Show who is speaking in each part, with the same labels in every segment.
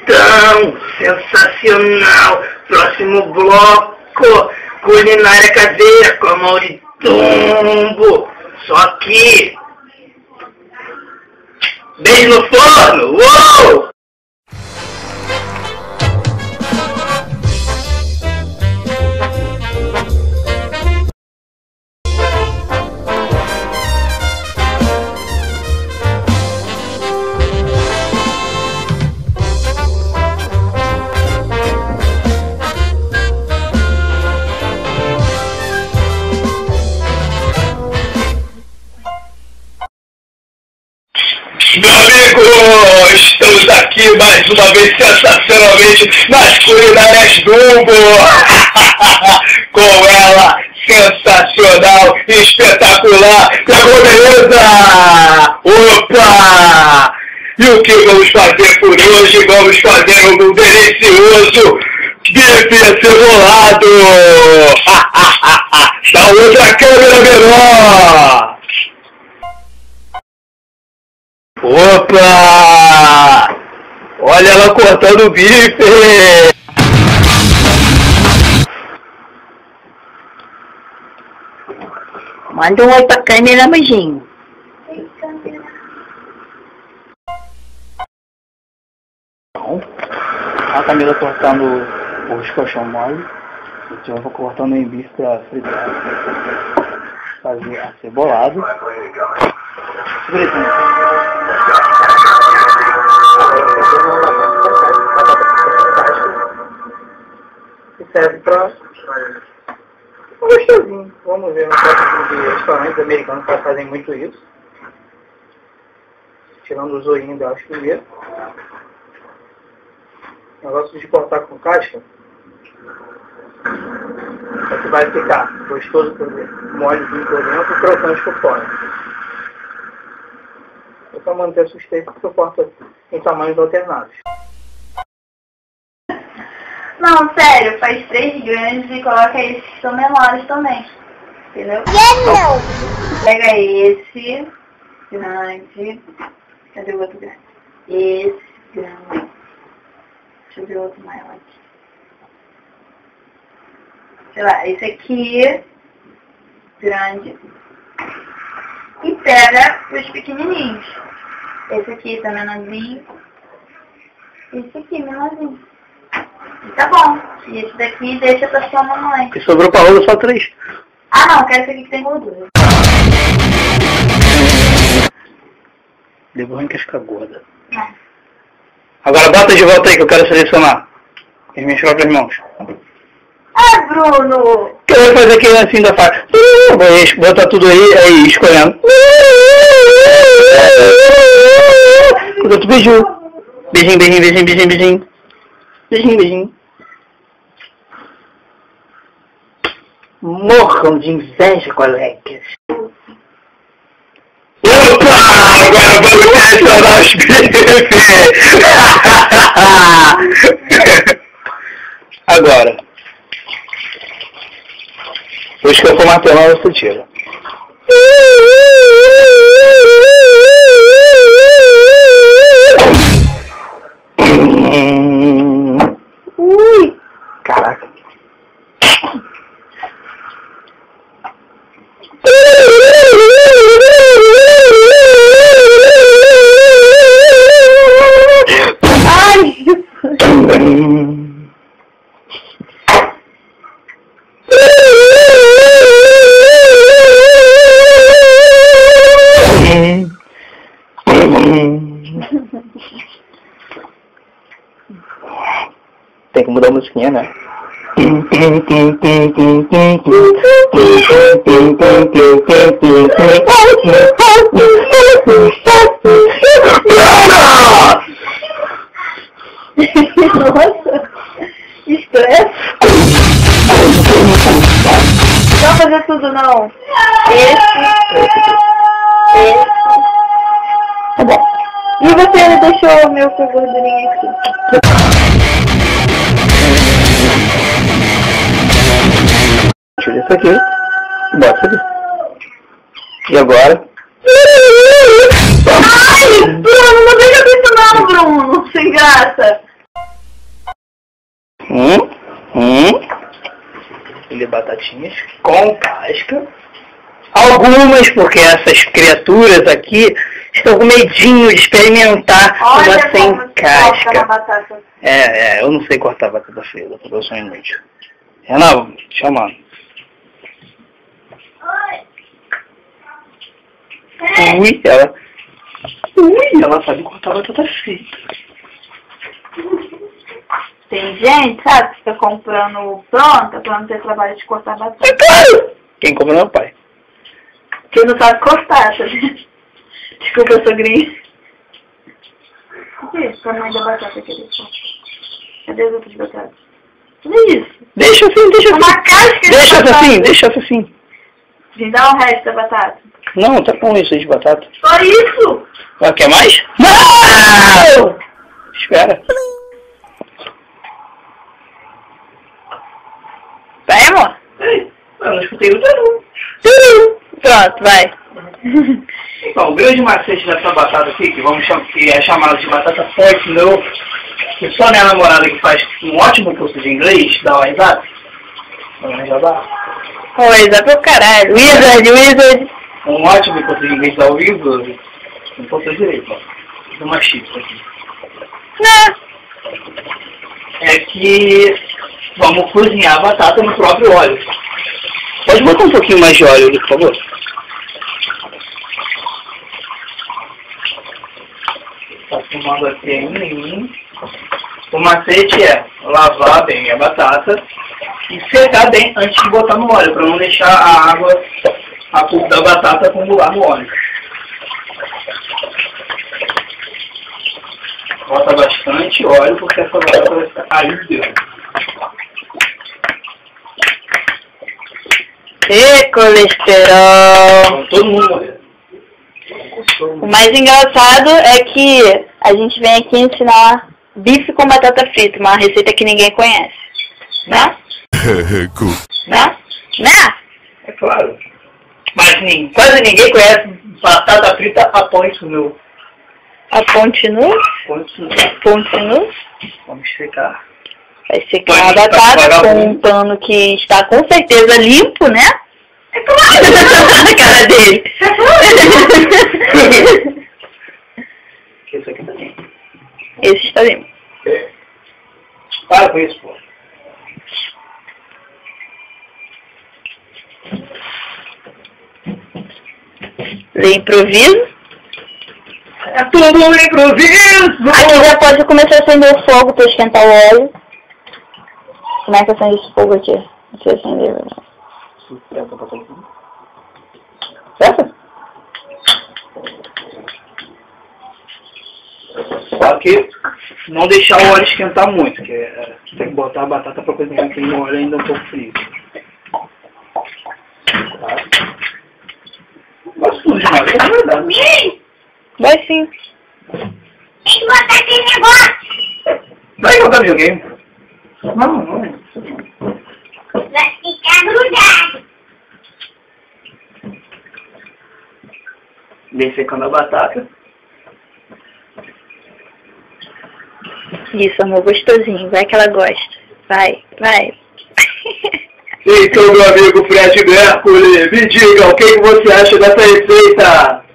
Speaker 1: Então, sensacional! Próximo bloco, culinária caseira com a Mauritumbo. Só aqui. Beijo no forno! Uou!
Speaker 2: Meu amigo, estamos aqui mais uma vez sensacionalmente nas culinárias Dumbo. Com ela, sensacional, espetacular, pegou beleza? Opa! E o que vamos fazer por hoje? Vamos fazer um delicioso bife acebolado. Da outra câmera menor. Opa! Olha ela cortando o bife!
Speaker 1: Manda um oi pra câmera, beijinho.
Speaker 3: A Camila cortando os colchão mole. Então eu vou cortando em bife pra fritar. Fazer acebolado.
Speaker 1: Que serve pra gostosinho. Vamos ver um pouco de restaurantes americanos que fazem muito isso. Tirando o zoinho da primeiro. Negócio de cortar com casca. É que vai ficar gostoso por dentro, molezinho por dentro e crocante por fora. É para manter a sustância que eu corto em tamanhos alternados.
Speaker 4: Não, sério, faz 3 grandes e coloca esses que são menores também. Entendeu? Pega esse grande. Cadê o outro grande? Esse grande. Deixa eu ver o outro maior aqui. Sei lá, esse aqui grande. E pega os pequenininhos. Esse aqui tá menorzinho. Esse aqui menorzinho. E tá bom. E esse daqui deixa pra sua mamãe.
Speaker 3: Que sobrou pra Rosa só 3.
Speaker 4: Ah não, quero esse aqui que tem gordura.
Speaker 3: Depois encasca gorda. Agora bota de volta aí que eu quero selecionar. Com as minhas próprias mãos.
Speaker 4: Ah, Bruno!
Speaker 3: Que eu vou fazer aqui assim da faca. Vou botar tudo aí escolhendo. Com outro beijo. Beijinho, beijinho, beijinho, beijinho, beijinho. Beijinho, beijinho.
Speaker 1: Morram de inveja, colegas.
Speaker 2: Opa! Agora vamos selecionar os bifes! Agora. Os que eu for martelar, você tira.
Speaker 1: Ui!
Speaker 3: Caraca. Tem que mudar a musiquinha, né?
Speaker 4: Nossa! Estresse! Não vou fazer tudo não. Esse. Tá bom. E você deixou o meu com gordurinha aqui?
Speaker 3: Tira isso aqui. Bota isso aqui. E agora?
Speaker 4: Ai, Bruno, não deixa isso não, Bruno. Sem graça.
Speaker 3: Ele batatinhas com casca.
Speaker 2: Algumas, porque essas criaturas aqui estão com medinho de experimentar uma sem casca.
Speaker 4: Batata.
Speaker 3: Eu não sei cortar batata frita, eu sou inútil. Renan, chama. Ui, ela sabe cortar batata frita.
Speaker 4: Tem gente, sabe, que fica comprando pronta pra não ter trabalho de cortar batata.
Speaker 2: É claro!
Speaker 3: Quem compra é meu pai.
Speaker 4: Que não sabe cortar, tá vendo? Desculpa, sogrinha. O que é isso? Tamanho da batata, querido. Cadê as outras batatas? Olha isso.
Speaker 2: Deixa assim, deixa assim.
Speaker 4: Uma casca de
Speaker 2: Deixa
Speaker 4: batata.
Speaker 2: assim, deixa assim.
Speaker 4: Me dá o resto da batata.
Speaker 3: Não, tá com isso de batata.
Speaker 4: Só isso?
Speaker 3: Ah, quer mais?
Speaker 2: Não!
Speaker 3: Espera.
Speaker 4: Vai, amor?
Speaker 3: Ei, eu não escutei o não.
Speaker 4: Pronto, vai.
Speaker 3: Então, o grande macete dessa batata aqui, que é chamada de batata forte, que só minha namorada que faz um ótimo curso de inglês, da WhatsApp, já dá.
Speaker 4: Coisa pro caralho. Wizard.
Speaker 3: Um ótimo curso de inglês da Wizard, não posso direito, ó. Uma chips aqui. É que vamos cozinhar a batata no próprio óleo.
Speaker 2: Pode botar um pouquinho mais de óleo ali, por favor?
Speaker 3: Tá filmando aqui ainda em mim. O macete é lavar bem a batata e secar bem antes de botar no óleo, para não deixar a água, a cor da batata acumular no óleo. Bota bastante óleo, porque essa batata vai ficar ardendo.
Speaker 4: E colesterol.
Speaker 3: Todo mundo morrer.
Speaker 4: O mais engraçado é que a gente vem aqui ensinar bife com batata frita, uma receita que ninguém conhece. Né? Né? Né?
Speaker 3: É claro. Mas quase ninguém conhece batata frita a ponte nu.
Speaker 4: A ponte nu?
Speaker 3: Ponte nu.
Speaker 4: Ponte nu?
Speaker 3: Vamos secar.
Speaker 4: Vai secar a batata com um pano que está com certeza limpo, né? É claro! A cara dele.
Speaker 3: Esse aqui também.
Speaker 4: Esse está limpo.
Speaker 3: Para com isso, pô.
Speaker 4: De improviso.
Speaker 3: É tudo um improviso!
Speaker 4: Aqui já pode começar a acender o fogo para esquentar o óleo. Como é que acende esse fogo aqui? Não sei acender, velho.
Speaker 3: Certo? Só que não deixar o óleo esquentar muito, porque tem que botar a batata para cozinhar aqui no óleo ainda um pouco frio. Tá? Vai sujo, mas é verdade.
Speaker 4: Vai sim.
Speaker 5: Tem que botar esse negócio.
Speaker 3: Vai jogar videogame. Não.
Speaker 5: Vai ficar grudado.
Speaker 3: Vem secando a batata.
Speaker 4: Isso, amor, gostosinho. Vai que ela gosta. Vai.
Speaker 2: Então, meu amigo Fred Mercury, me diga, o que você acha dessa receita?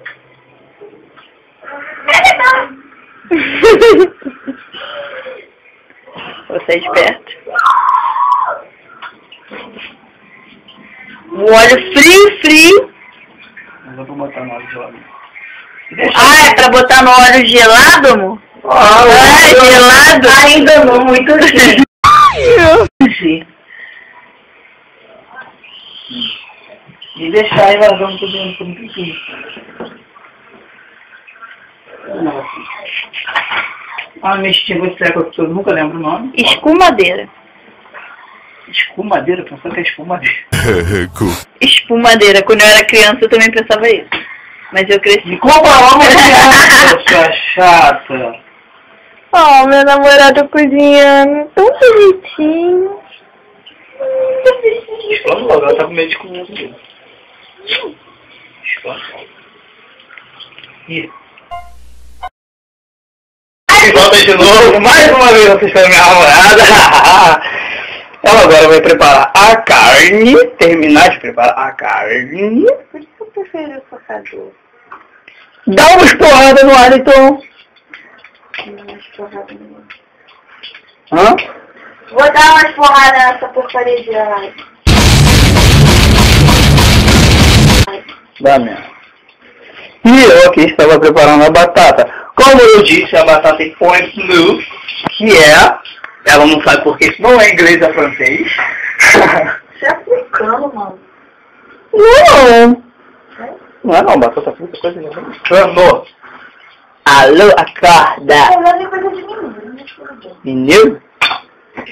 Speaker 4: Você é esperto. O óleo frio.
Speaker 3: Mas eu vou botar no óleo gelado.
Speaker 4: Ah, é pra botar no óleo gelado, amor? Gelado? Ainda não, muito sim.
Speaker 3: E deixar aí largando tudo por um pouquinho. Minha estiva de seca que eu nunca lembro o nome.
Speaker 4: Escumadeira.
Speaker 3: Escumadeira? Pensou que é espumadeira.
Speaker 4: Espumadeira. Quando eu era criança eu também pensava isso. Mas eu cresci.
Speaker 3: Me compra uma criança, sua chata.
Speaker 4: Oh, meu namorado cozinhando. Tão bonitinho.
Speaker 3: Explana logo, ela tá com medo de comer dele. Explana. Ih.
Speaker 2: volta de novo. Mais uma vez vocês foram minha namorada. Ela agora vai preparar a carne. Terminar de preparar a carne.
Speaker 4: Por que eu prefiro o socador?
Speaker 2: Dá uma esporrada no ar, então. Hã?
Speaker 4: Vou dar umas porradas nessa porcaria de ar.
Speaker 2: Dá mesmo. E eu aqui estava preparando a batata. Como eu disse, a batata é point new, que é... Ela não sabe porque isso não é inglês, é francês.
Speaker 4: Você é africano, mano.
Speaker 2: Não. Não é não, batata frita, coisa nenhuma. Cano. Alô, acorda.
Speaker 4: Falando em coisa de menino.
Speaker 2: Menino?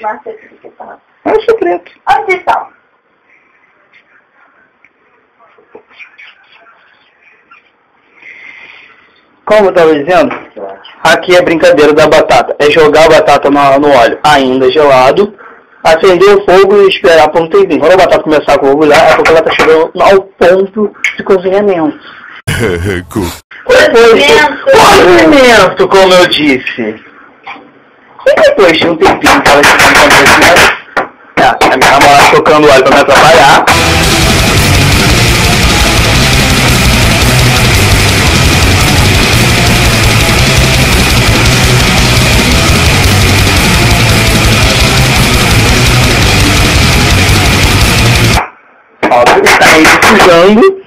Speaker 4: Nossa, esse que tá.
Speaker 2: Eu sou preto.
Speaker 4: Onde estão?
Speaker 2: Como eu estava dizendo, aqui é brincadeira da batata. É jogar a batata no óleo ainda gelado, acender o fogo e esperar por um tempinho. Quando a batata começar a borbulhar, é porque ela está chegando ao ponto de cozimento. Cozimento, como eu disse. E depois de um tempinho que ela estiver no cozimento, a minha namorada tocando o óleo para me atrapalhar. Está sujando.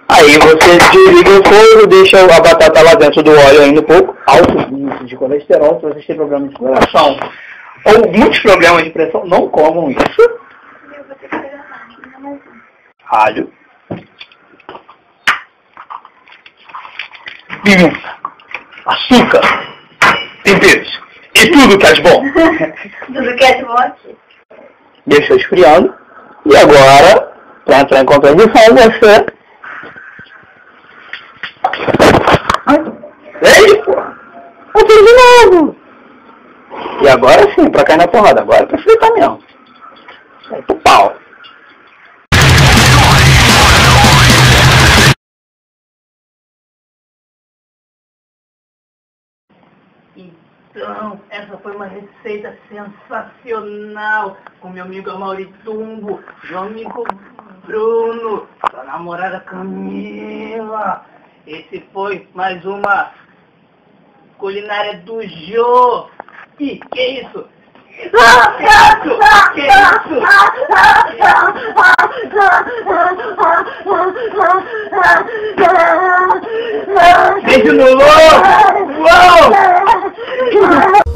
Speaker 2: Aí você desliga o fogo, deixa a batata lá dentro do óleo ainda um pouco. Alto índice de colesterol, se vocês têm problemas de coração ou muitos problemas de pressão, não comam isso.
Speaker 4: Eu vou ter que pegar mais.
Speaker 2: Alho. Pimenta. Açúcar. Temperos. E tudo que é bom.
Speaker 4: Tudo que é de bote.
Speaker 2: Deixou esfriando. E agora, para entrar em contradição, você... Veja, pô. Eu fiz de novo. E agora sim, pra cair na porrada. Agora é pra fritar mesmo. Vai pro pau.
Speaker 3: Então, essa foi uma receita sensacional com meu amigo Mauritumbo, meu amigo Bruno, sua namorada Camila. Esse foi mais uma culinária do Jô. Que isso? Que isso? Beijo no louco! Uou!